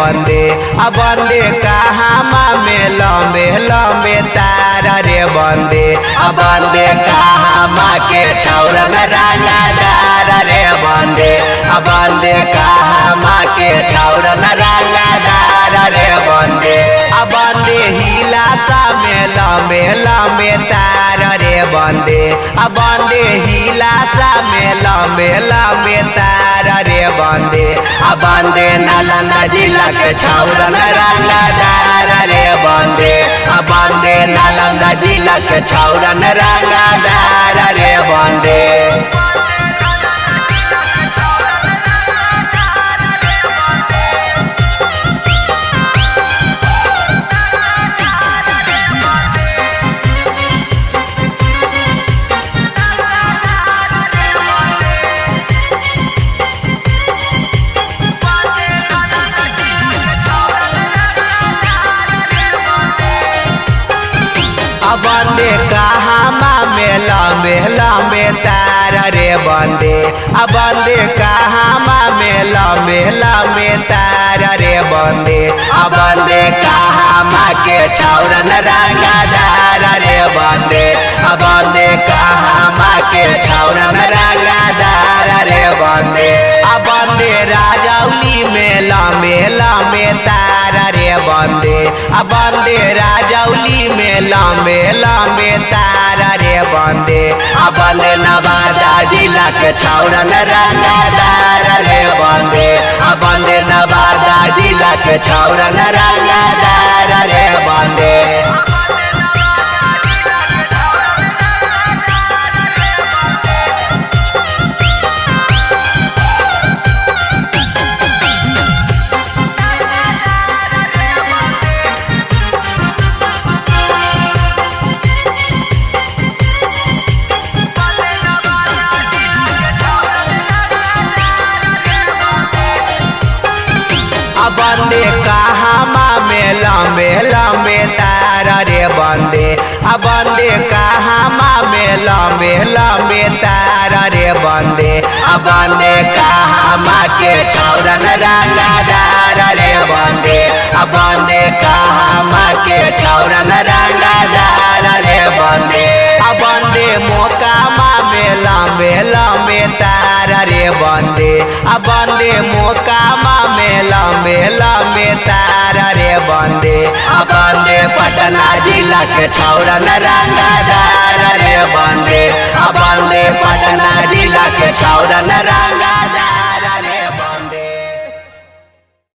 बंदे बंदे कहामा में लंबे लंबे तार रे बंदे बंदे कहामा के छौरन रंगदार रे बंदे बंदे कहामा के छौरन रंगदार रे बंदे बंदे हिलासा में लंबे लंबे तार रे बंदे बंदे हिलासा में लंबे लंबे तार रे बंदे बंदे नालंदा जिला के छौरन रंगदार रे बंदे बंदे नालंदा जिला के छौरन रंगदार रे बंदे बंदे कहामा में लंबे लंबे तार रे बंदे बंदे कहामा में लंबे लंबे तार रे बंदे बंदे कहामा के छौरन रंगदार रे बंदे बंदे कहामा के छौरन रंगदार रे बंदे बंदे राजौली में लंबे लंबे तार रे बंदे बंदे राजौली में लंबे लंबे तार रे बंदे बंदे नवादा जिला के छौरन रंगदार रे बंदे बंदे नवादा जिला के छौरन रंगदार रे बंदे बंदे कहामा में लंबे लंबे तार रे बंदे बंदे कहामा में लंबे लंबे तार रे बंदे बंदे कहामा के छौरन रंगदार रे बंदे बंदे कहामा के छौरन रंगदार रे बंदे बंदे मोकामा में लंबे लंबे तार रे बंदे बंदे मोकामा में लंबे लंबे तार रे बंदे बंदे पटना जिला के छौरन रंगदार रे बंदे बंदे पटना जिला के छौरन